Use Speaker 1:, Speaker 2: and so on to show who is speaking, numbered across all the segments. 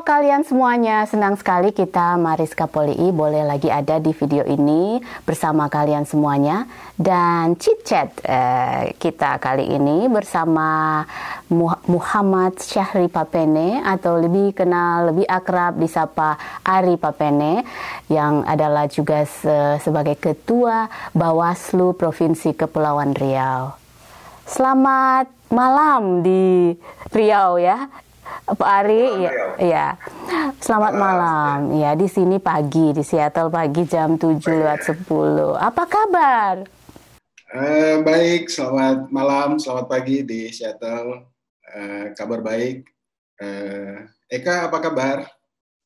Speaker 1: Halo kalian semuanya, senang sekali kita Mariska Polii boleh lagi ada di video ini bersama kalian semuanya. Dan chit-chat kita kali ini bersama Muhammad Syahri Papene, atau lebih kenal, lebih akrab disapa Ari Papene, yang adalah juga sebagai Ketua Bawaslu Provinsi Kepulauan Riau. Selamat malam di Riau ya, Pak Ari. Ya. Selamat malam. Ya, di sini pagi, di Seattle pagi jam 7:10. Apa kabar?
Speaker 2: Baik, selamat malam, selamat pagi di Seattle. Kabar baik. Eka, apa kabar?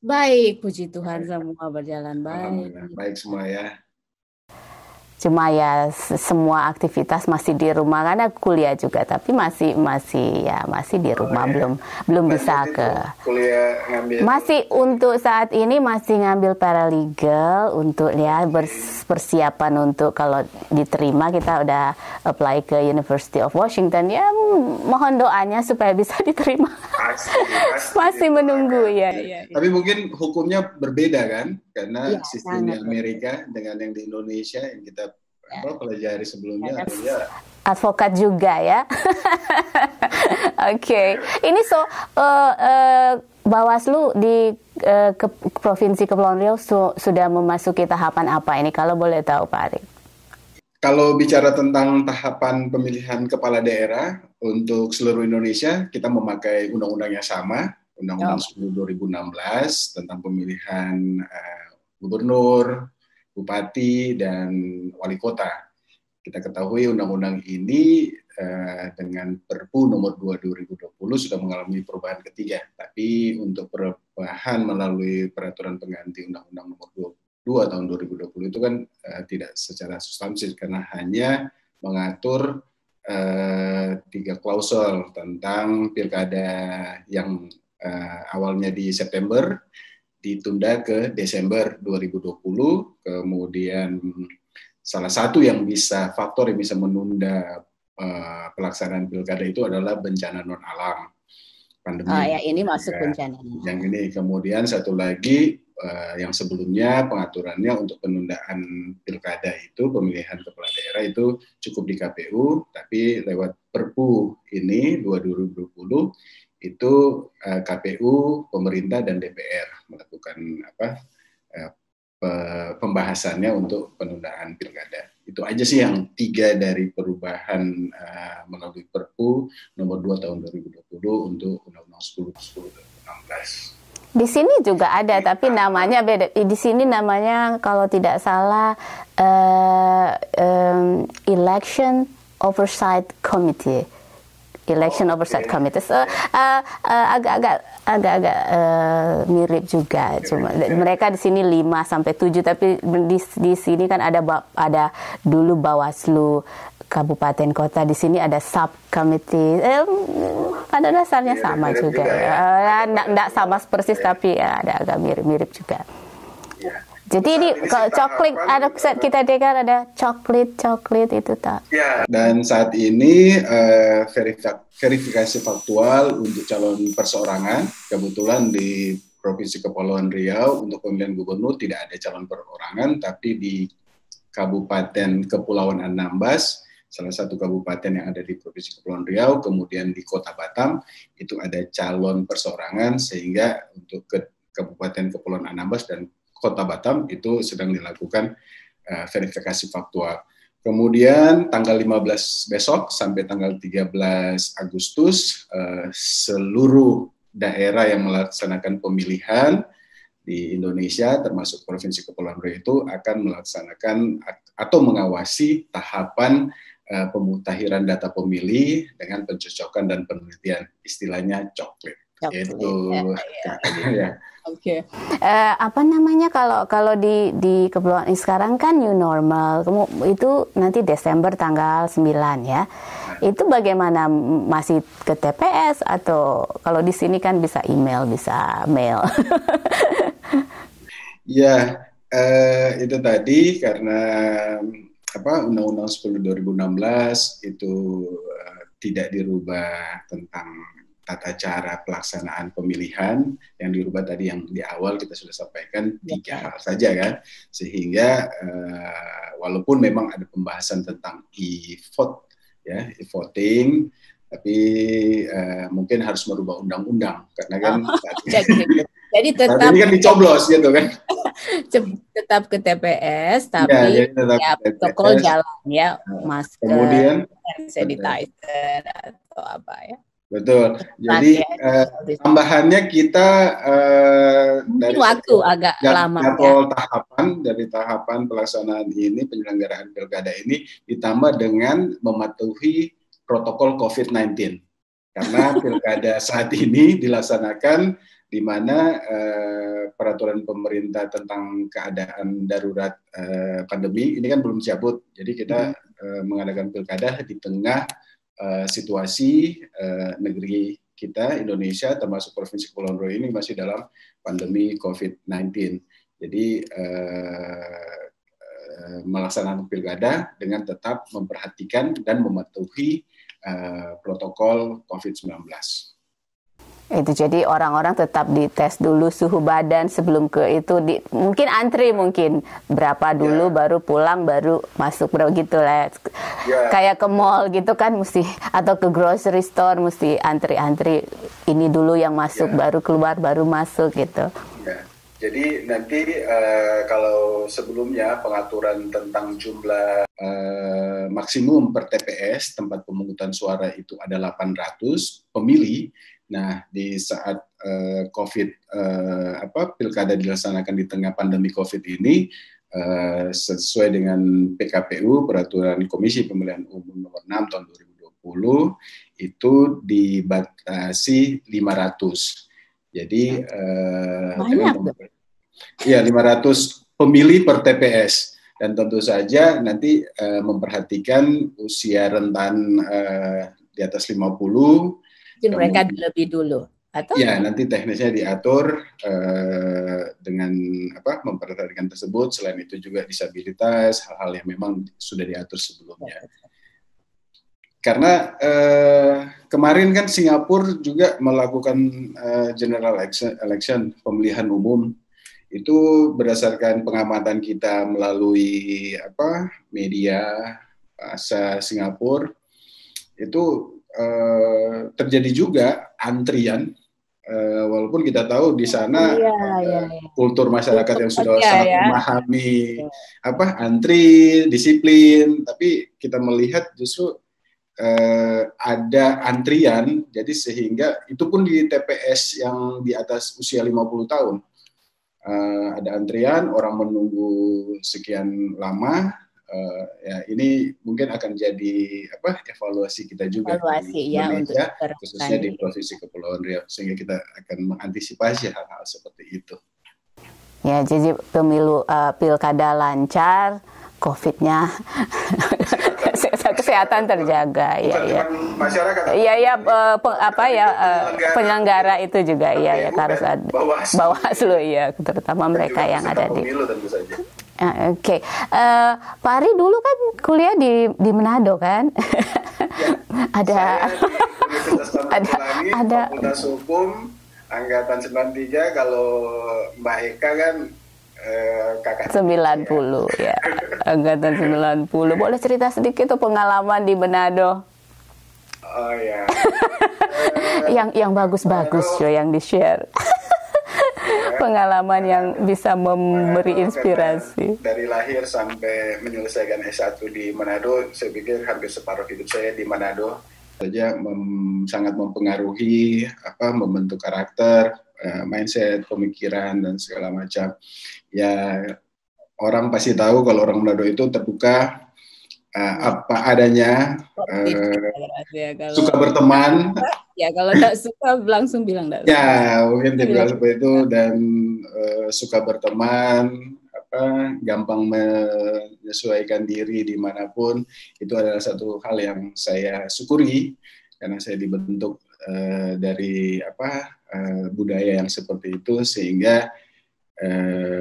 Speaker 1: Baik, puji Tuhan, semua berjalan baik.
Speaker 2: Alhamdulillah, baik semua ya.
Speaker 1: Cuma ya semua aktivitas masih di rumah karena kuliah juga, tapi masih di rumah, belum bisa ke
Speaker 2: kuliah ngambil.
Speaker 1: Masih untuk saat ini masih ngambil paralegal untuk ya persiapan untuk kalau diterima, kita udah apply ke University of Washington ya, mohon doanya supaya bisa diterima. Masih menunggu ya.
Speaker 2: Tapi mungkin hukumnya berbeda kan, karena
Speaker 1: Ya,
Speaker 2: sistem di Amerika dengan yang di Indonesia yang kita pelajari sebelumnya. Ya.
Speaker 1: Advokat juga ya. Oke. Ini Bawaslu di Provinsi Kepulauan Riau sudah memasuki tahapan apa ini, kalau boleh tahu Pak Ari?
Speaker 2: Kalau bicara tentang tahapan pemilihan kepala daerah untuk seluruh Indonesia, kita memakai undang-undang yang sama, Undang-Undang 10 2016 tentang pemilihan gubernur, bupati, dan wali kota. Kita ketahui undang-undang ini dengan Perpu nomor 2 2020 sudah mengalami perubahan ketiga. Tapi untuk perubahan melalui peraturan pengganti Undang-Undang nomor 22 tahun 2020 itu kan tidak secara substansi, karena hanya mengatur 3 klausul tentang pilkada yang awalnya di September ditunda ke Desember 2020, kemudian salah satu faktor yang bisa menunda pelaksanaan pilkada itu adalah bencana non alam, pandemi.
Speaker 1: Ya, ini masuk bencana.
Speaker 2: Yang ini, kemudian satu lagi yang sebelumnya pengaturannya untuk penundaan pilkada itu, pemilihan kepala daerah itu cukup di KPU, tapi lewat Perpu ini 2020 itu KPU, pemerintah, dan DPR melakukan pembahasannya untuk penundaan pilkada. Itu aja sih yang 3 dari perubahan melalui Perpu nomor 2 tahun 2020 untuk Undang-Undang 10 2016.
Speaker 1: Di sini juga ada, tapi namanya beda. Di sini namanya kalau tidak salah Election Oversight Committee. So, agak-agak mirip juga. Cuma mereka di sini 5-7, tapi di sini kan ada dulu Bawaslu Kabupaten Kota, di sini ada subcommittee. Pada dasarnya sama juga. Nggak sama persis, tapi ada agak mirip juga. Jadi ini kalau coklat, ada kita dengar ada coklat itu tak?
Speaker 2: Ya. Dan saat ini verifikasi faktual untuk calon perseorangan, kebetulan di Provinsi Kepulauan Riau untuk pemilihan gubernur tidak ada calon perorangan, tapi di Kabupaten Kepulauan Anambas, salah satu kabupaten yang ada di Provinsi Kepulauan Riau, kemudian di Kota Batam itu ada calon perseorangan, sehingga untuk Kabupaten Kepulauan Anambas dan Kota Batam itu sedang dilakukan verifikasi faktual. Kemudian tanggal 15 besok sampai tanggal 13 Agustus seluruh daerah yang melaksanakan pemilihan di Indonesia termasuk Provinsi Kepulauan Riau itu akan melaksanakan atau mengawasi tahapan pemutahiran data pemilih dengan pencocokan dan penelitian, istilahnya coklat. Itu ya.
Speaker 1: Oke. Apa namanya kalau di Kepulauan sekarang kan new normal, itu nanti Desember tanggal 9 ya. Itu bagaimana, masih ke TPS atau kalau di sini kan bisa email, bisa mail?
Speaker 2: Ya, itu tadi karena Undang-Undang 10 2016 itu tidak dirubah tentang tata cara pelaksanaan pemilihan yang dirubah tadi, yang di awal kita sudah sampaikan 3 hal saja kan, sehingga walaupun memang ada pembahasan tentang e-vote ya, e-voting, tapi mungkin harus merubah undang-undang karena kan
Speaker 1: jadi
Speaker 2: saat
Speaker 1: tetap
Speaker 2: ini kan dicoblos gitu kan.
Speaker 1: tetap ke TPS,
Speaker 2: Ya,
Speaker 1: tapi
Speaker 2: jadi tetap
Speaker 1: ya
Speaker 2: ke TPS.
Speaker 1: protokol jalan ya, masker,
Speaker 2: Kemudian
Speaker 1: hand sanitizer atau apa ya.
Speaker 2: Betul. Jadi tambahannya kita
Speaker 1: mungkin
Speaker 2: dari
Speaker 1: waktu agak lama
Speaker 2: jadwal tahapan dari tahapan pelaksanaan ini, penyelenggaraan pilkada ini ditambah dengan mematuhi protokol COVID-19. Karena pilkada saat ini dilaksanakan di mana peraturan pemerintah tentang keadaan darurat pandemi ini kan belum dicabut. Jadi kita mengadakan pilkada di tengah situasi negeri kita, Indonesia, termasuk Provinsi Kepulauan Riau ini masih dalam pandemi COVID-19. Jadi melaksanakan pilkada dengan tetap memperhatikan dan mematuhi protokol COVID-19.
Speaker 1: Itu jadi orang-orang tetap dites dulu suhu badan sebelum ke itu, mungkin antri mungkin berapa dulu baru pulang baru masuk begitu lah. Kayak ke mall gitu kan mesti, atau ke grocery store mesti antri-antri ini dulu yang masuk baru keluar baru masuk gitu.
Speaker 2: Jadi nanti kalau sebelumnya pengaturan tentang jumlah maksimum per TPS tempat pemungutan suara itu ada 800 pemilih. Nah, di saat pilkada dilaksanakan di tengah pandemi COVID ini, sesuai dengan PKPU, Peraturan Komisi Pemilihan Umum Nomor 6 Tahun 2020, itu dibatasi 500. Jadi ya 500 pemilih per TPS, dan tentu saja nanti memperhatikan usia rentan di atas 50.
Speaker 1: Mungkin mereka lebih dulu atau?
Speaker 2: Ya, nanti teknisnya diatur dengan memperhatikan tersebut. Selain itu juga disabilitas, hal-hal yang memang sudah diatur sebelumnya. Karena kemarin kan Singapura juga melakukan general election, pemilihan umum. Itu berdasarkan pengamatan kita melalui media bahasa Singapura, itu terjadi juga antrian, walaupun kita tahu di sana kultur masyarakat yang sudah sangat memahami antri, disiplin, tapi kita melihat justru ada antrian, jadi sehingga itu pun di TPS yang di atas usia 50 tahun. Ada antrian, orang menunggu sekian lama. Ya, ini mungkin akan jadi evaluasi kita juga di Indonesia, khususnya di Provinsi Kepulauan Riau, sehingga kita akan mengantisipasi hal-hal seperti itu.
Speaker 1: Ya, jadi pemilu pilkada lancar, COVID-nya kesehatan terjaga,
Speaker 2: masyarakat.
Speaker 1: Penyelenggara itu juga harus ada Bawaslu terutama mereka yang ada di. Oke. Pak Ari dulu kan kuliah di Manado kan?
Speaker 2: Ada Fakultas Hukum angkatan 93, kalau Mbak Eka kan kakak
Speaker 1: 90 ya. Angkatan 90. Boleh cerita sedikit tuh pengalaman di Manado?
Speaker 2: Oh ya.
Speaker 1: yang bagus-bagus yang di-share. Pengalaman yang bisa memberi inspirasi.
Speaker 2: Dari lahir sampai menyelesaikan S1 di Manado, saya pikir hampir separuh hidup saya di Manado. Saja sangat mempengaruhi membentuk karakter, mindset, pemikiran dan segala macam. Ya, orang pasti tahu kalau orang Manado itu terbuka, apa adanya, suka berteman.
Speaker 1: Ya, kalau tak suka langsung bilang tak suka.
Speaker 2: Ya, mungkin tipe seperti itu, dan suka berteman, gampang menyesuaikan diri dimanapun. Itu adalah satu hal yang saya syukuri karena saya dibentuk dari budaya yang seperti itu, sehingga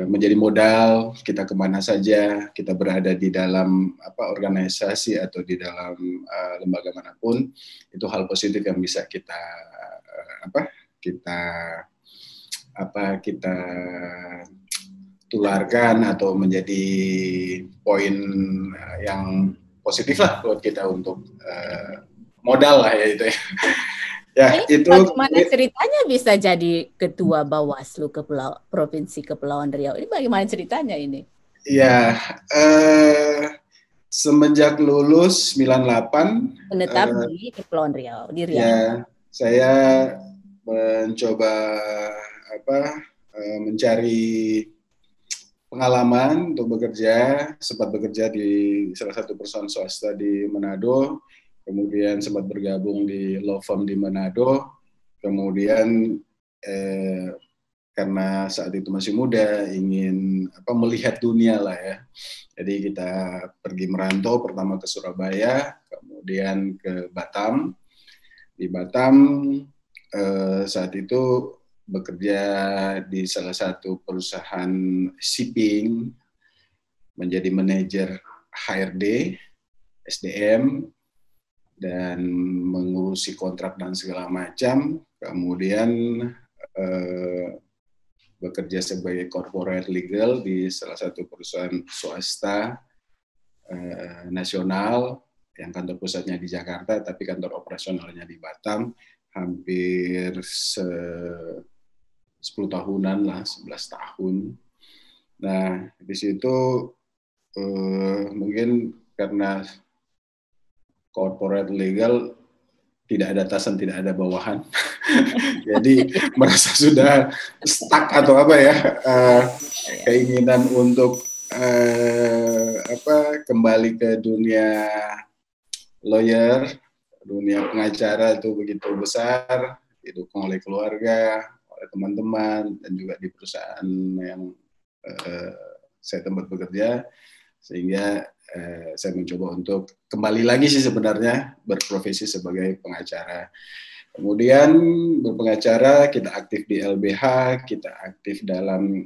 Speaker 2: menjadi modal kita kemana saja kita berada di dalam organisasi atau di dalam lembaga manapun, itu hal positif yang bisa kita kita tularkan atau menjadi poin yang positif lah buat kita untuk modal lah ya itu ya.
Speaker 3: Ya, itu bagaimana ceritanya bisa jadi ketua Bawaslu Provinsi Kepulauan Riau? Ini bagaimana ceritanya ini?
Speaker 2: Ya, semenjak lulus 98
Speaker 3: menetap di Kepulauan Riau, di Riau.
Speaker 2: Ya, saya mencoba mencari pengalaman untuk bekerja, sempat bekerja di salah satu perusahaan swasta di Manado, kemudian sempat bergabung di law firm di Manado, kemudian karena saat itu masih muda, ingin melihat dunia lah ya. Jadi kita pergi merantau, pertama ke Surabaya, kemudian ke Batam. Di Batam saat itu bekerja di salah satu perusahaan shipping, menjadi manajer HRD, SDM, dan mengurusi kontrak dan segala macam. Kemudian bekerja sebagai corporate legal di salah satu perusahaan swasta nasional yang kantor pusatnya di Jakarta, tapi kantor operasionalnya di Batam, hampir 10 tahunan lah, 11 tahun. Nah, di situ mungkin karena corporate legal tidak ada atasan, tidak ada bawahan. Jadi merasa sudah stuck atau keinginan untuk kembali ke dunia lawyer, dunia pengacara itu begitu besar, didukung oleh keluarga, oleh teman-teman, dan juga di perusahaan yang saya tempat bekerja, sehingga saya mencoba untuk kembali lagi sih sebenarnya berprofesi sebagai pengacara. Kemudian berpengacara, kita aktif di LBH, kita aktif dalam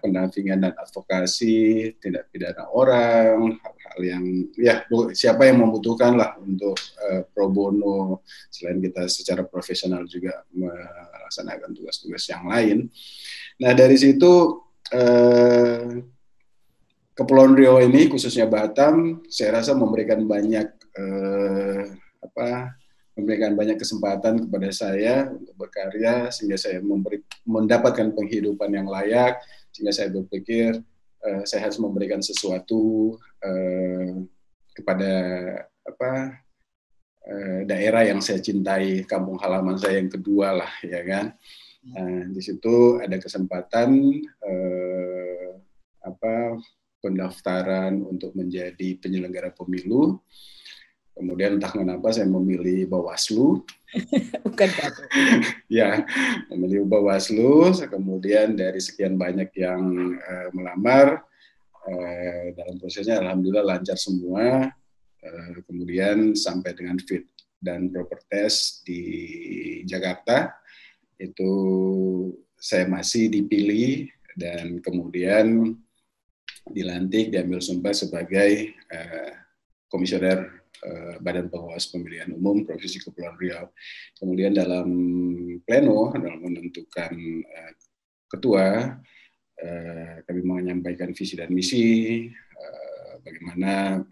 Speaker 2: pendampingan dan advokasi tindak pidana orang, hal-hal yang siapa yang membutuhkan lah untuk pro bono, selain kita secara profesional juga melaksanakan tugas-tugas yang lain. Nah, dari situ Kepulauan Riau ini, khususnya Batam, saya rasa memberikan banyak kesempatan kepada saya untuk berkarya, sehingga saya mendapatkan penghidupan yang layak, sehingga saya berpikir saya harus memberikan sesuatu kepada daerah yang saya cintai, kampung halaman saya yang kedua lah, ya kan. Di situ ada kesempatan pendaftaran untuk menjadi penyelenggara pemilu. Kemudian entah kenapa saya memilih Bawaslu.
Speaker 3: Bukan satu.
Speaker 2: Ya, memilih Bawaslu. Kemudian dari sekian banyak yang melamar, dalam prosesnya alhamdulillah lancar semua. Kemudian sampai dengan fit dan proper test di Jakarta, itu saya masih dipilih dan kemudian dilantik, diambil sumpah sebagai komisioner Badan Pengawas Pemilihan Umum Provinsi Kepulauan Riau. Kemudian dalam pleno, dalam menentukan ketua, kami menyampaikan visi dan misi, bagaimana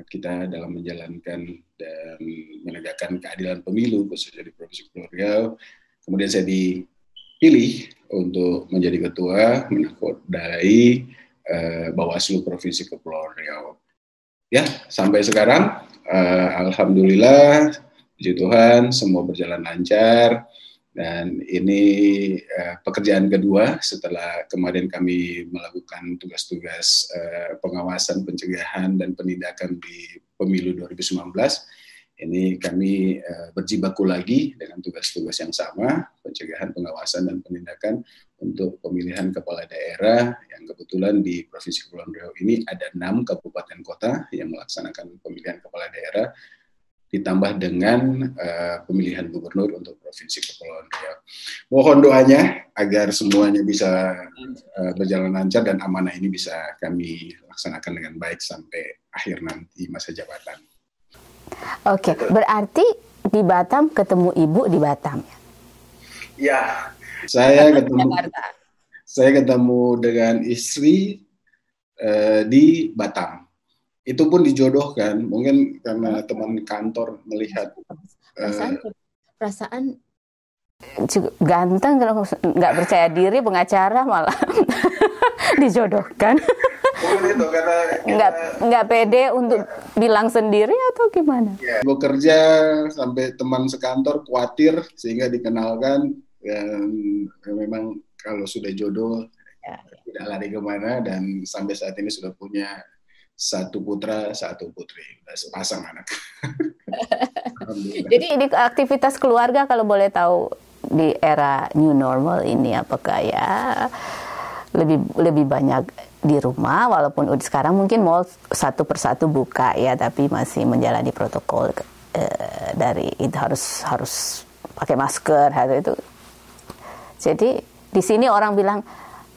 Speaker 2: kita dalam menjalankan dan menegakkan keadilan pemilu khususnya di Provinsi Kepulauan Riau. Kemudian saya dipilih untuk menjadi ketua, menakodai Bawaslu Provinsi Kepulauan Riau. Ya, sampai sekarang, alhamdulillah, puji Tuhan, semua berjalan lancar. Dan ini pekerjaan kedua setelah kemarin kami melakukan tugas-tugas pengawasan, pencegahan, dan penindakan di pemilu 2019. Ini kami berjibaku lagi dengan tugas-tugas yang sama, pencegahan, pengawasan, dan penindakan untuk pemilihan kepala daerah yang kebetulan di Provinsi Kepulauan Riau ini ada 6 kabupaten kota yang melaksanakan pemilihan kepala daerah, ditambah dengan pemilihan gubernur untuk Provinsi Kepulauan Riau. Mohon doanya agar semuanya bisa berjalan lancar dan amanah ini bisa kami laksanakan dengan baik sampai akhir nanti masa jabatan.
Speaker 1: Oke, berarti di Batam ketemu ibu di Batam.
Speaker 2: Ya, saya ketemu dengan istri di Batam. Itu pun dijodohkan, mungkin karena teman kantor melihat.
Speaker 3: Perasaan
Speaker 1: ganteng, nggak percaya diri, pengacara malah dijodohkan.
Speaker 2: Itu karena
Speaker 1: nggak pede untuk bilang sendiri atau gimana?
Speaker 2: Ya, bekerja sampai teman sekantor khawatir sehingga dikenalkan, dan memang kalau sudah jodoh tidak lari kemana, dan sampai saat ini sudah punya 1 putra 1 putri, sepasang anak.
Speaker 1: Jadi ini aktivitas keluarga kalau boleh tahu di era new normal ini, apakah ya lebih banyak di rumah, walaupun sekarang mungkin mall satu persatu buka ya, tapi masih menjalani protokol dari itu, harus pakai masker itu. Jadi di sini orang bilang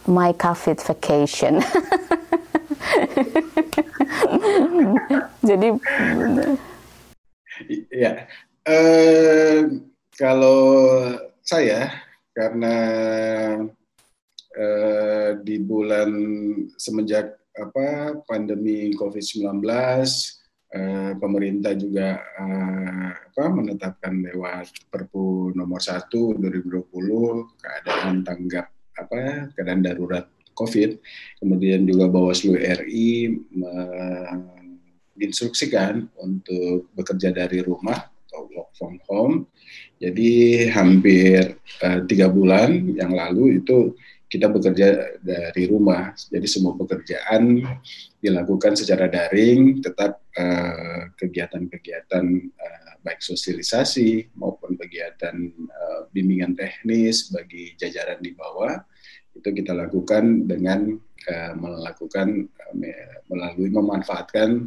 Speaker 1: my COVID vacation. Jadi
Speaker 2: ya, kalau saya karena di bulan semenjak pandemi COVID-19, pemerintah juga menetapkan lewat Perpu nomor 1 2020 keadaan darurat COVID. Kemudian juga Bawaslu RI menginstruksikan untuk bekerja dari rumah atau work from home. Jadi hampir 3 bulan yang lalu itu kita bekerja dari rumah. Jadi semua pekerjaan dilakukan secara daring, tetap kegiatan-kegiatan baik sosialisasi maupun kegiatan bimbingan teknis bagi jajaran di bawah itu kita lakukan dengan memanfaatkan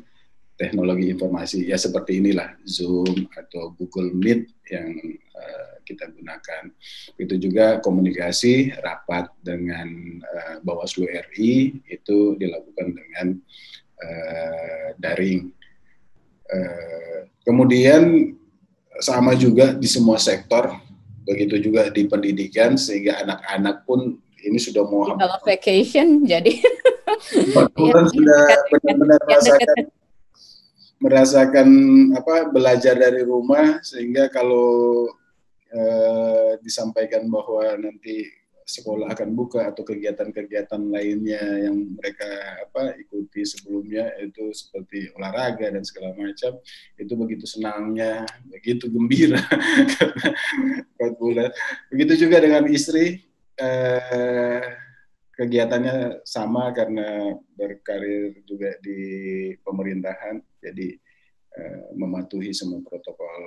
Speaker 2: teknologi informasi ya, seperti inilah Zoom atau Google Meet yang kita gunakan. Itu juga komunikasi rapat dengan Bawaslu RI itu dilakukan dengan daring. Kemudian sama juga di semua sektor, begitu juga di pendidikan, sehingga anak-anak pun ini sudah mau
Speaker 3: kalau vacation, jadi
Speaker 2: sudah benar-benar merasakan belajar dari rumah, sehingga kalau disampaikan bahwa nanti sekolah akan buka atau kegiatan-kegiatan lainnya yang mereka ikuti sebelumnya itu seperti olahraga dan segala macam, itu begitu senangnya, begitu gembira. 4 bulan. Begitu juga dengan istri, kegiatannya sama karena berkarir juga di pemerintahan, jadi mematuhi semua protokol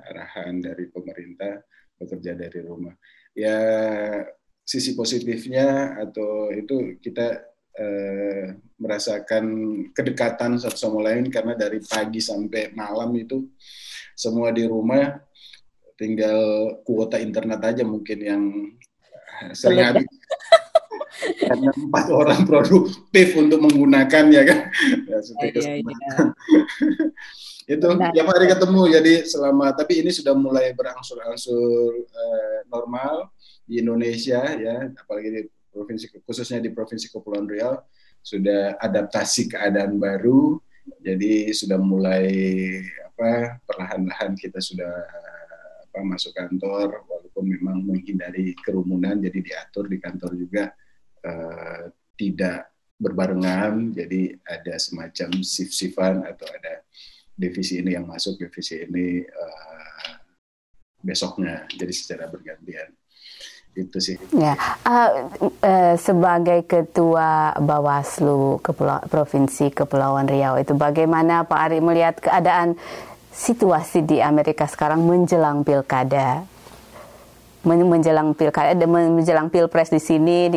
Speaker 2: arahan dari pemerintah, bekerja dari rumah. Ya, sisi positifnya atau itu kita merasakan kedekatan satu sama lain, karena dari pagi sampai malam itu semua di rumah, tinggal kuota internet aja mungkin yang sering habis. Karena 4 orang produktif untuk menggunakan, ya kan. Itu tiap hari ketemu, jadi tapi ini sudah mulai berangsur-angsur normal di Indonesia ya, apalagi di khususnya di Provinsi Kepulauan Riau sudah adaptasi keadaan baru, jadi sudah mulai perlahan-lahan kita sudah masuk kantor, walaupun memang menghindari kerumunan, jadi diatur di kantor juga tidak berbarengan, jadi ada semacam shift-shiftan atau ada divisi ini yang masuk, divisi ini besoknya, jadi secara bergantian. Itu sih.
Speaker 1: Ya, sebagai Ketua Bawaslu Provinsi Kepulauan Riau itu bagaimana Pak Ari melihat keadaan situasi di Amerika sekarang menjelang pilkada? Menjelang pilpres di sini,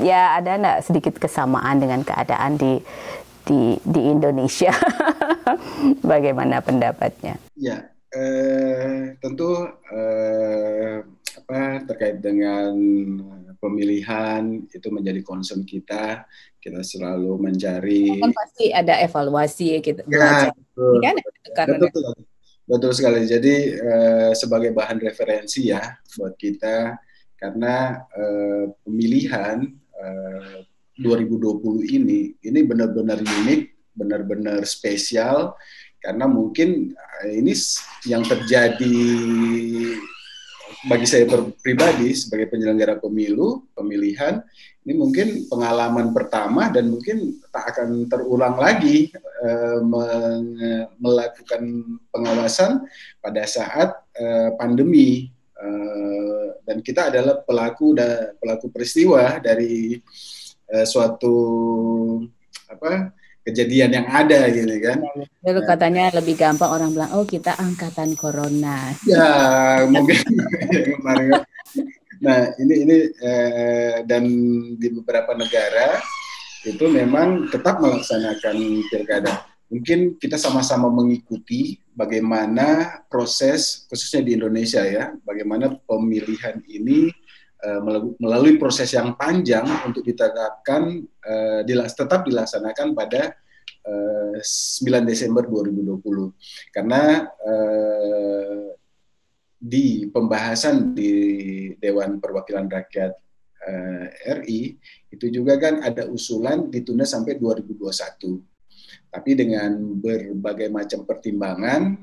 Speaker 1: ya ada nggak sedikit kesamaan dengan keadaan di Indonesia? Bagaimana pendapatnya?
Speaker 2: Ya, tentu terkait dengan pemilihan itu menjadi concern kita. Kita selalu mencari.
Speaker 3: Kan pasti ada evaluasi kita belajar.
Speaker 2: Ya, betul. betul sekali. Jadi sebagai bahan referensi ya buat kita, karena pemilihan 2020 ini benar-benar unik, benar-benar spesial, karena mungkin ini yang terjadi bagi saya pribadi sebagai penyelenggara pemilihan, ini mungkin pengalaman pertama dan mungkin tak akan terulang lagi melakukan pengawasan pada saat pandemi. Dan kita adalah pelaku peristiwa dari suatu kejadian yang ada gitu kan.
Speaker 3: Dulu katanya lebih gampang orang bilang, oh kita angkatan corona.
Speaker 2: Ya mungkin kemarin. Nah ini dan di beberapa negara itu memang tetap melaksanakan pilkada. Mungkin kita sama-sama mengikuti bagaimana proses, khususnya di Indonesia ya, bagaimana pemilihan ini melalui proses yang panjang untuk ditetapkan tetap dilaksanakan pada 9 Desember 2020. Karena di pembahasan di Dewan Perwakilan Rakyat RI itu juga kan ada usulan ditunda sampai 2021. Tapi dengan berbagai macam pertimbangan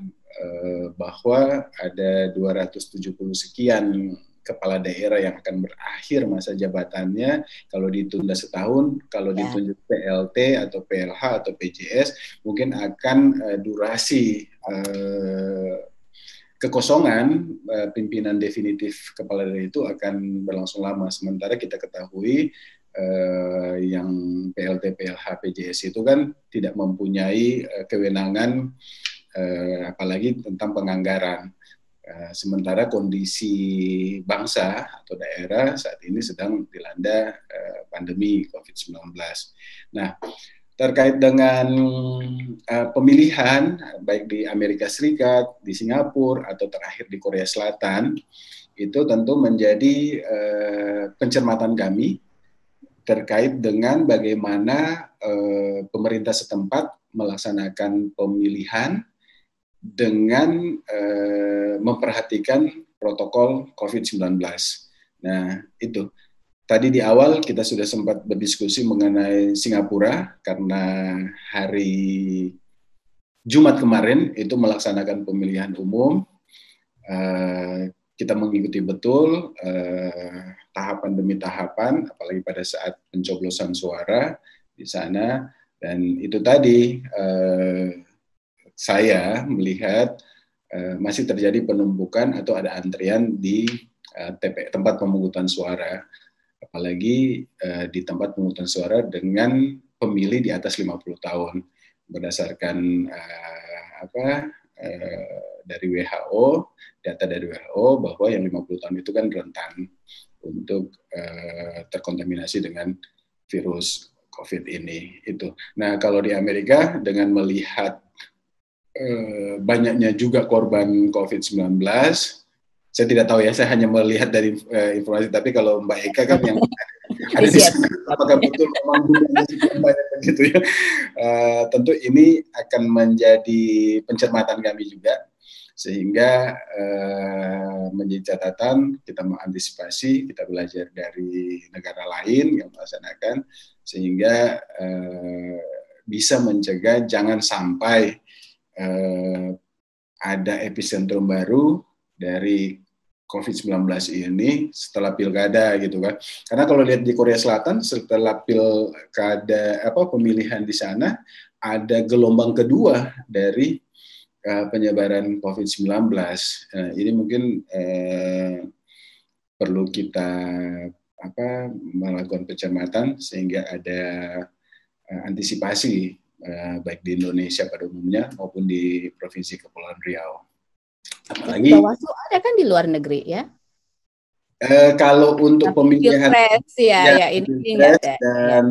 Speaker 2: bahwa ada 270 sekian kepala daerah yang akan berakhir masa jabatannya kalau ditunda setahun, kalau ditunjuk PLT atau PLH atau PJS mungkin akan durasi kekosongan pimpinan definitif kepala daerah itu akan berlangsung lama. Sementara kita ketahui yang PLT, PLH, PJS itu kan tidak mempunyai kewenangan apalagi tentang penganggaran. Sementara kondisi bangsa atau daerah saat ini sedang dilanda pandemi COVID-19. Nah, terkait dengan pemilihan baik di Amerika Serikat, di Singapura, atau terakhir di Korea Selatan, itu tentu menjadi pencermatan kami terkait dengan bagaimana pemerintah setempat melaksanakan pemilihan dengan memperhatikan protokol COVID-19. Nah, itu. Tadi di awal kita sudah sempat berdiskusi mengenai Singapura karena hari Jumat kemarin itu melaksanakan pemilihan umum. Kita mengikuti betul tahapan demi tahapan, apalagi pada saat pencoblosan suara di sana. Dan itu tadi saya melihat masih terjadi penumpukan atau ada antrian di tempat pemungutan suara. Apalagi di tempat pemungutan suara dengan pemilih di atas 50 tahun. Berdasarkan dari WHO, data dari WHO bahwa yang 50 tahun itu kan rentan untuk terkontaminasi dengan virus COVID ini. Itu. Nah, kalau di Amerika dengan melihat banyaknya juga korban COVID-19, saya tidak tahu ya, saya hanya melihat dari informasi, tapi kalau Mbak Eka kan yang ada di sana, apakah betul memang banyak begitu ya. Tentu ini akan menjadi pencermatan kami juga, sehingga menjadi catatan kita mengantisipasi, kita belajar dari negara lain yang melaksanakan, sehingga bisa mencegah jangan sampai ada epicentrum baru dari COVID-19 ini setelah pilkada gitu kan. Karena kalau lihat di Korea Selatan setelah pilkada pemilihan di sana ada gelombang kedua dari penyebaran COVID-19. Ini mungkin perlu kita melakukan pencermatan sehingga ada antisipasi baik di Indonesia pada umumnya maupun di Provinsi Kepulauan Riau. Apalagi
Speaker 3: Bawaslu ada kan di luar negeri ya?
Speaker 2: Kalau untuk pemilihan
Speaker 3: ini
Speaker 2: dan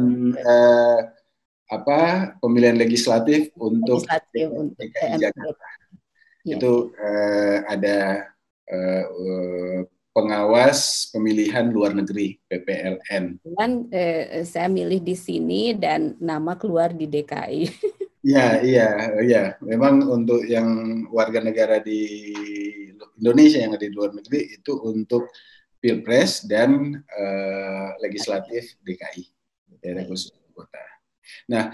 Speaker 2: pemilihan legislatif untuk DKI Jakarta itu ada pengawas pemilihan luar negeri PPLN.
Speaker 3: Dan saya milih di sini dan nama keluar di DKI.
Speaker 2: Ya, iya, iya. Memang untuk yang warga negara di Indonesia yang ada di luar negeri itu untuk Pilpres dan legislatif DKI, daerah khusus ibu kota. Nah,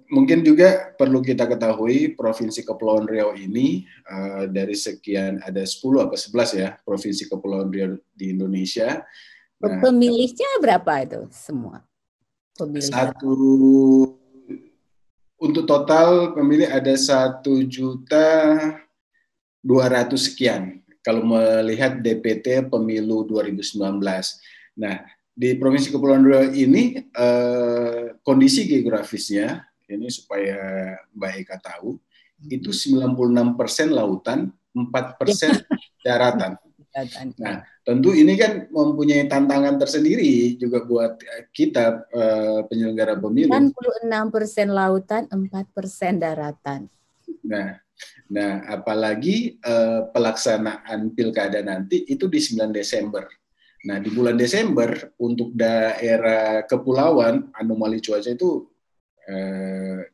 Speaker 2: mungkin juga perlu kita ketahui Provinsi Kepulauan Riau ini dari sekian ada 10 atau 11 ya Provinsi Kepulauan Riau di Indonesia.
Speaker 3: Nah, pemilihnya berapa itu semua? Pemilih
Speaker 2: satu untuk total pemilih ada 1.200.000 sekian kalau melihat DPT pemilu 2019. Nah, di Provinsi Kepulauan Riau ini kondisi geografisnya ini supaya Mbak Eka tahu itu 96% lautan, 4% daratan. Nah, tentu ini kan mempunyai tantangan tersendiri juga buat kita penyelenggara pemilu.
Speaker 3: 96% lautan, 4% daratan.
Speaker 2: Nah, apalagi pelaksanaan pilkada nanti itu di 9 Desember. Nah, di bulan Desember untuk daerah kepulauan anomali cuaca itu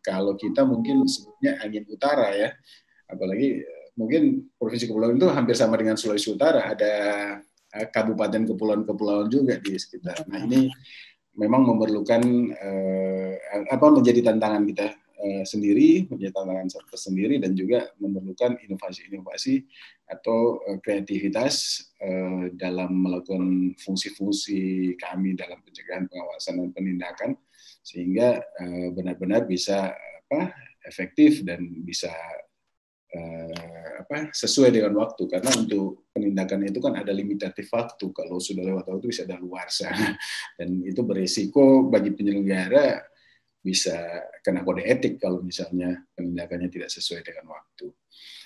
Speaker 2: kalau kita mungkin sebutnya angin utara ya, apalagi mungkin Provinsi Kepulauan itu hampir sama dengan Sulawesi Utara, ada kabupaten kepulauan-kepulauan juga di sekitar. Nah, ini memang memerlukan menjadi tantangan kita sendiri, menjadi tantangan tersendiri dan juga memerlukan inovasi-inovasi atau kreativitas dalam melakukan fungsi-fungsi kami dalam pencegahan, pengawasan dan penindakan sehingga benar-benar bisa efektif dan bisa sesuai dengan waktu, karena untuk penindakan itu kan ada limitatif waktu, kalau sudah lewat waktu bisa daluarsa dan itu berisiko bagi penyelenggara bisa kena kode etik kalau misalnya penindakannya tidak sesuai dengan waktu.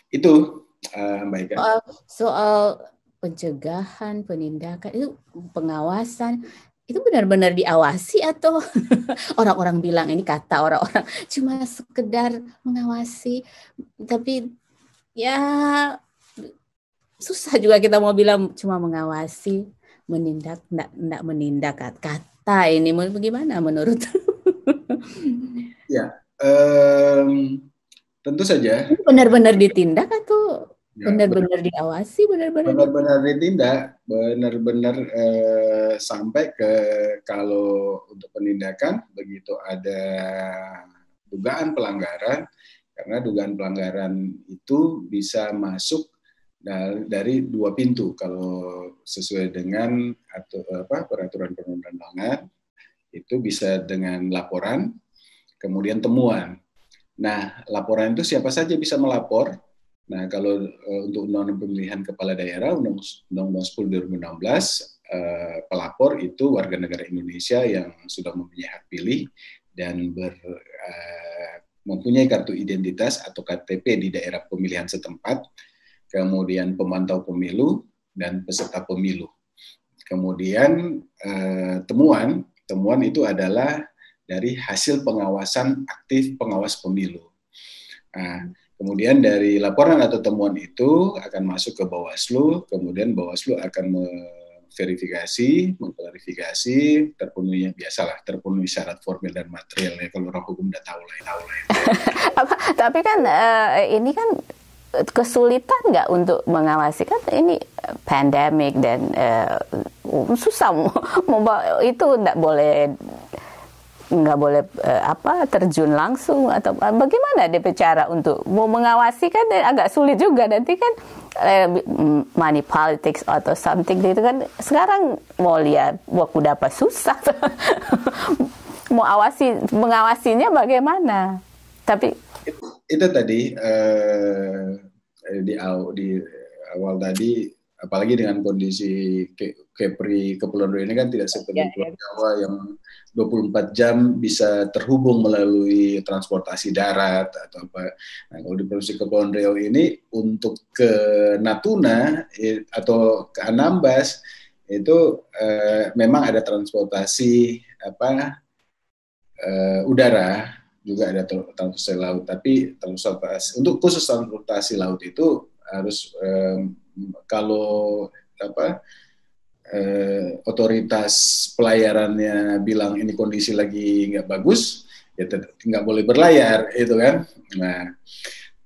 Speaker 2: Itu Mbak Ika.
Speaker 3: Soal pencegahan, penindakan itu pengawasan itu benar-benar diawasi atau orang-orang bilang ini kata orang-orang cuma sekedar mengawasi, tapi ya susah juga kita mau bilang cuma mengawasi, menindak, enggak menindak kata ini bagaimana menurut?
Speaker 2: Ya, tentu saja.
Speaker 3: Benar-benar ditindak atau benar-benar diawasi,
Speaker 2: benar-benar ditindak, benar-benar sampai ke kalau untuk penindakan begitu ada dugaan pelanggaran, karena dugaan pelanggaran itu bisa masuk dari 2 pintu kalau sesuai dengan peraturan perundang-undangan itu bisa dengan laporan, kemudian temuan. Nah, laporan itu siapa saja bisa melapor. Nah, kalau untuk undang-undang pemilihan kepala daerah, Undang-Undang 10 2016, pelapor itu warga negara Indonesia yang sudah mempunyai hak pilih dan mempunyai kartu identitas atau KTP di daerah pemilihan setempat, kemudian pemantau pemilu dan peserta pemilu. Kemudian temuan itu adalah dari hasil pengawasan aktif pengawas pemilu. Nah, kemudian dari laporan atau temuan itu akan masuk ke Bawaslu, kemudian Bawaslu akan memverifikasi, mengklarifikasi, terpenuhi syarat formil dan material ya, kalau orang hukum udah tahu lah.
Speaker 1: Tapi kan ini kan kesulitan nggak untuk mengawasi, kan ini pandemik dan susah itu nggak boleh terjun langsung atau bagaimana dia bicara untuk mau mengawasi, kan agak sulit juga nanti kan money politics atau something gitu kan. Sekarang mau lihat waktu dapat susah mau mengawasinya bagaimana. Tapi
Speaker 2: itu tadi di awal tadi, apalagi dengan kondisi Kepri Kepulauan Riau ini kan tidak seperti Pulau Jawa yang 24 jam bisa terhubung melalui transportasi darat atau apa. Nah, kalau di Provinsi Kepulauan Riau ini untuk ke Natuna atau ke Anambas itu memang ada transportasi udara, juga ada transportasi laut, tapi untuk khusus transportasi laut itu harus kalau otoritas pelayarannya bilang ini kondisi lagi nggak bagus, ya nggak boleh berlayar itu kan. Nah,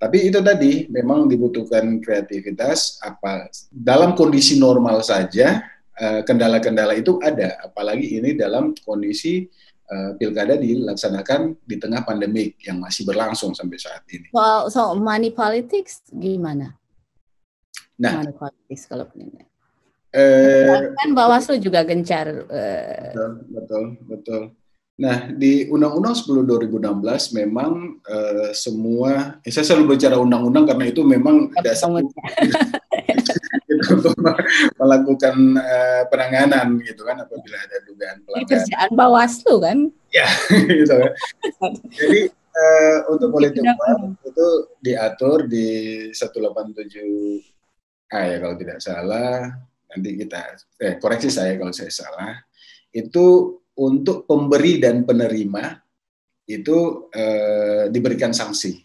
Speaker 2: tapi itu tadi memang dibutuhkan kreativitas. Apa dalam kondisi normal saja kendala-kendala itu ada, apalagi ini dalam kondisi pilkada dilaksanakan di tengah pandemik yang masih berlangsung sampai saat ini.
Speaker 3: So money politics gimana?
Speaker 2: Nah,
Speaker 3: money politics kalau ini. Kan Bawaslu juga gencar.
Speaker 2: Betul. Nah, di Undang-Undang 10 2016 memang semua, saya selalu bicara undang-undang karena itu memang dasar untuk melakukan penanganan gitu kan apabila ada dugaan pelanggaran.
Speaker 3: Kerjaan Bawaslu kan?
Speaker 2: Ya, gitu kan. Jadi untuk politik uang itu diatur di 187A ya kalau tidak salah. Nanti kita koreksi saya kalau saya salah. Itu untuk pemberi dan penerima itu diberikan sanksi.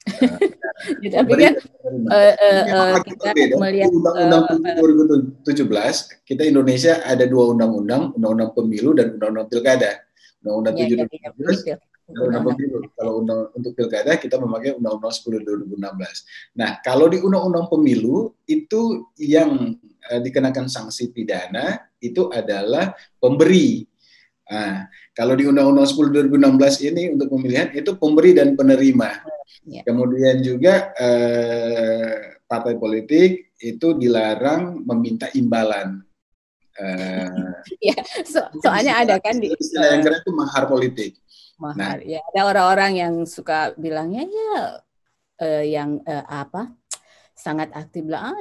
Speaker 3: Tapi kan kita melihat
Speaker 2: Undang-Undang 2017 kita Indonesia ada 2 undang-undang, undang-undang pemilu dan undang-undang pilkada. Undang-undang 7 undang-undang pemilu. Kalau untuk pilkada kita memakai undang-undang 10 2016. Nah, kalau di undang-undang pemilu itu yang dikenakan sanksi pidana itu adalah pemberi. Nah, kalau di Undang-Undang 10 2016 ini untuk pemilihan itu pemberi dan penerima. Ya. Kemudian juga partai politik itu dilarang meminta imbalan.
Speaker 3: Ya, soalnya ada kan di
Speaker 2: istilah yang keren itu mahar politik.
Speaker 3: Mahar. Nah, ya ada orang-orang yang suka bilangnya yang sangat aktif bilang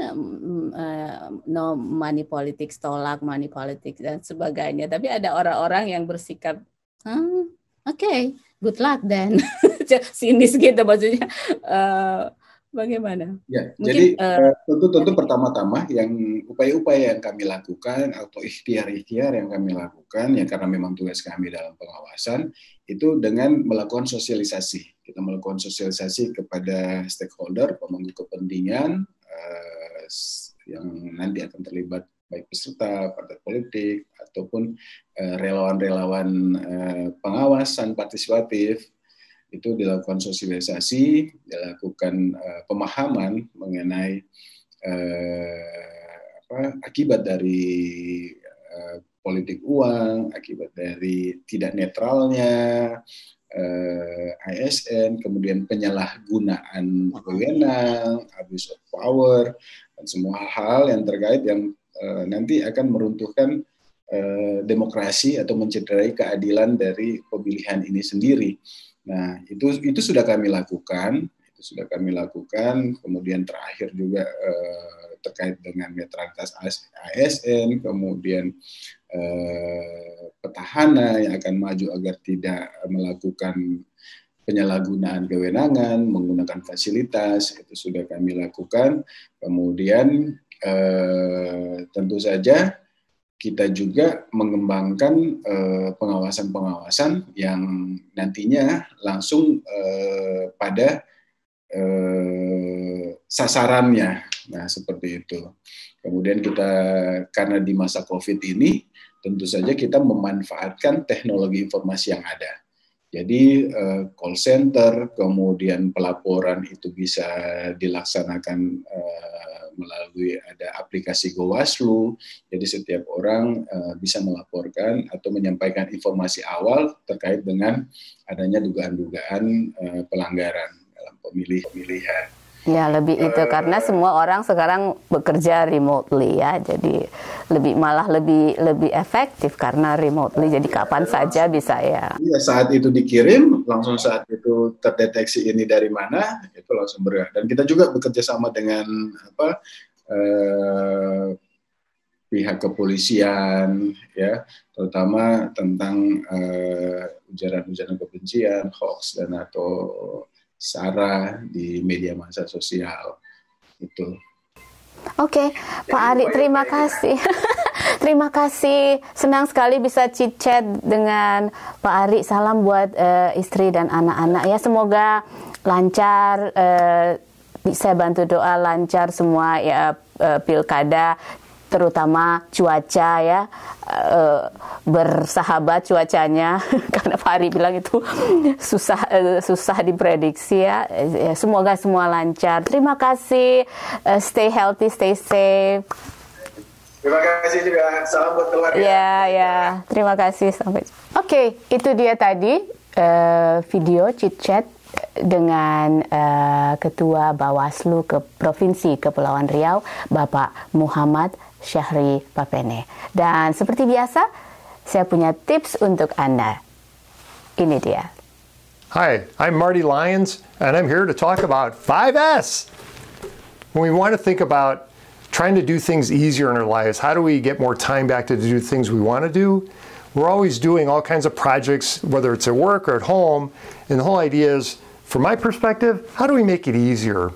Speaker 3: no money politics, tolak money politics dan sebagainya. Tapi ada orang-orang yang bersikap okay, good luck then. Sinis gitu maksudnya. Bagaimana?
Speaker 2: Ya, mungkin, jadi tentu pertama-tama yang upaya-upaya yang kami lakukan atau ikhtiar-ikhtiar yang kami lakukan ya karena memang tugas kami dalam pengawasan itu dengan melakukan sosialisasi. Kita melakukan sosialisasi kepada stakeholder, pemangku kepentingan yang nanti akan terlibat baik peserta partai politik ataupun relawan-relawan pengawasan partisipatif. Itu dilakukan sosialisasi, dilakukan pemahaman mengenai akibat dari politik uang, akibat dari tidak netralnya ASN, kemudian penyalahgunaan wewenang, abuse of power, dan semua hal yang terkait yang nanti akan meruntuhkan demokrasi atau mencederai keadilan dari pemilihan ini sendiri. Nah, itu sudah kami lakukan, kemudian terakhir juga terkait dengan netralitas ASN, kemudian petahana yang akan maju agar tidak melakukan penyalahgunaan kewenangan, menggunakan fasilitas, itu sudah kami lakukan. Kemudian tentu saja kita juga mengembangkan pengawasan-pengawasan yang nantinya langsung pada sasarannya. Nah, seperti itu. Kemudian kita, karena di masa COVID ini, tentu saja kita memanfaatkan teknologi informasi yang ada. Jadi call center, kemudian pelaporan itu bisa dilaksanakan melalui ada aplikasi Gowaslu. Jadi setiap orang bisa melaporkan atau menyampaikan informasi awal terkait dengan adanya dugaan-dugagan pelanggaran dalam pemilihan.
Speaker 1: Ya, lebih itu karena semua orang sekarang bekerja remotely ya. Jadi malah lebih efektif karena remotely. Jadi kapan saja bisa ya.
Speaker 2: Iya, saat itu dikirim, langsung saat itu terdeteksi ini dari mana, itu langsung bergerak. Dan kita juga bekerja sama dengan pihak kepolisian ya, terutama tentang ujaran-ujaran kebencian, hoax dan atau SARA di media massa sosial itu.
Speaker 1: Oke, Pak Ari, terima kasih. Terima kasih. Senang sekali bisa chit-chat dengan Pak Ari. Salam buat istri dan anak-anak ya. Semoga lancar. Saya bantu doa lancar semua ya pilkada terutama cuaca ya, bersahabat cuacanya karena Fahri bilang itu susah diprediksi ya. Semoga semua lancar. Terima kasih, stay healthy, stay safe.
Speaker 2: Terima kasih juga, salam buat keluarga.
Speaker 1: Ya, terima kasih. Oke, itu dia tadi video chit chat dengan Ketua Bawaslu Provinsi Kepulauan Riau, Bapak Muhammad Syahri Papene. Dan seperti biasa, saya punya tips untuk Anda. Ini dia.
Speaker 4: Hi, I'm Marty Lyons, and I'm here to talk about 5S. When we want to think about trying to do things easier in our lives, how do we get more time back to do things we want to do? We're always doing all kinds of projects, whether it's at work or at home, and the whole idea is, from my perspective, how do we make it easier?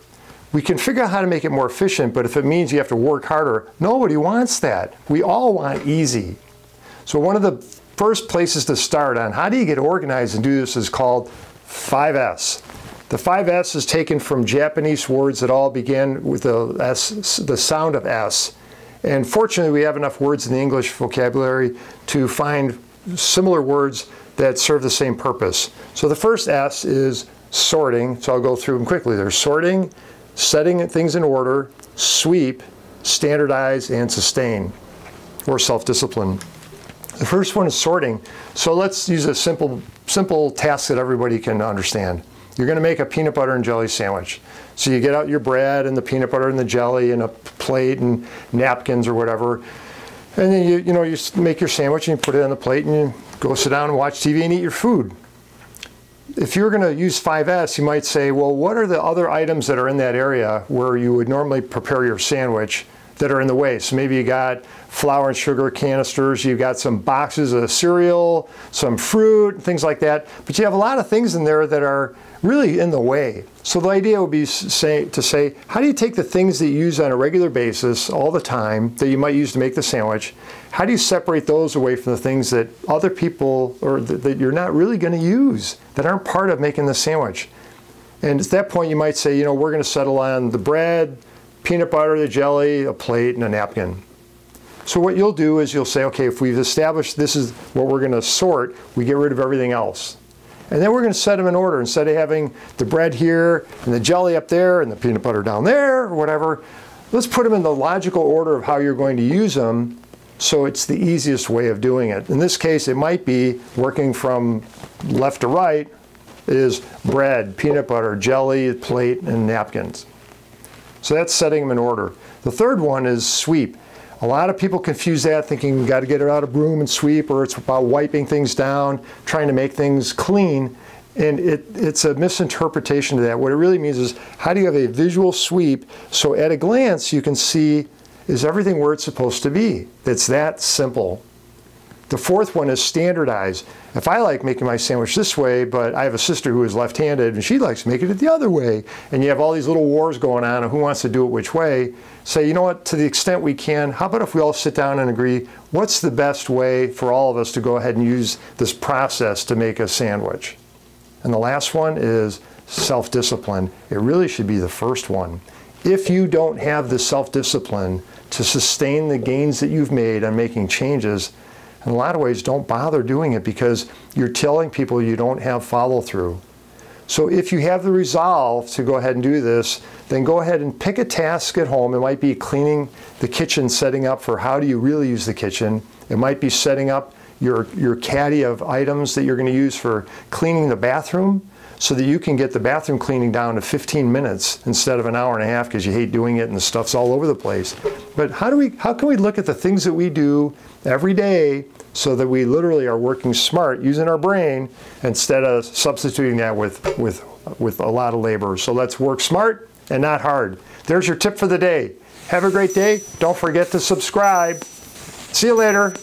Speaker 4: We can figure out how to make it more efficient, but if it means you have to work harder, nobody wants that. We all want easy. So one of the first places to start on how do you get organized and do this is called 5S. The 5S is taken from Japanese words that all began with the sound of S. And fortunately, we have enough words in the English vocabulary to find similar words that serve the same purpose. So the first S is sorting, so I'll go through them quickly. There's sorting, setting things in order, sweep, standardize, and sustain, or self-discipline. The first one is sorting. So let's use a simple task that everybody can understand. You're going to make a peanut butter and jelly sandwich. So you get out your bread and the peanut butter and the jelly and a plate and napkins or whatever. And then you make your sandwich and you put it on the plate and you go sit down and watch TV and eat your food. If you're going to use 5S, you might say, well, what are the other items that are in that area where you would normally prepare your sandwich that are in the way? So maybe you got flour and sugar canisters, you've got some boxes of cereal, some fruit, things like that. But you have a lot of things in there that are really in the way. So the idea would be to say, how do you take the things that you use on a regular basis all the time that you might use to make the sandwich, how do you separate those away from the things that other people or that you're not really going to use, that aren't part of making the sandwich? And at that point you might say, we're going to settle on the bread, peanut butter, the jelly, a plate, and a napkin. So what you'll do is you'll say, okay, if we've established this is what we're going to sort, we get rid of everything else. And then we're going to set them in order. Instead of having the bread here and the jelly up there and the peanut butter down there or whatever, let's put them in the logical order of how you're going to use them so it's the easiest way of doing it. In this case, it might be working from left to right is bread, peanut butter, jelly, plate, and napkins. So that's setting them in order. The third one is sweep. A lot of people confuse that, thinking you've got to get it out of broom and sweep, or it's about wiping things down, trying to make things clean. And it's a misinterpretation of that. What it really means is, how do you have a visual sweep so at a glance you can see, is everything where it's supposed to be? It's that simple. The fourth one is standardize. If I like making my sandwich this way, but I have a sister who is left-handed and she likes making it the other way, and you have all these little wars going on of who wants to do it which way, say, you know what, to the extent we can, how about if we all sit down and agree, what's the best way for all of us to go ahead and use this process to make a sandwich? And the last one is self-discipline. It really should be the first one. If you don't have the self-discipline to sustain the gains that you've made on making changes, in a lot of ways, don't bother doing it because you're telling people you don't have follow-through. So if you have the resolve to go ahead and do this, then go ahead and pick a task at home. It might be cleaning the kitchen, setting up for how do you really use the kitchen. It might be setting up your caddy of items that you're going to use for cleaning the bathroom so that you can get the bathroom cleaning down to 15 minutes instead of an hour and a half because you hate doing it and the stuff's all over the place. But how can we look at the things that we do every day so that we literally are working smart, using our brain, instead of substituting that with a lot of labor? So let's work smart and not hard. There's your tip for the day. Have a great day. Don't forget to subscribe. See you later.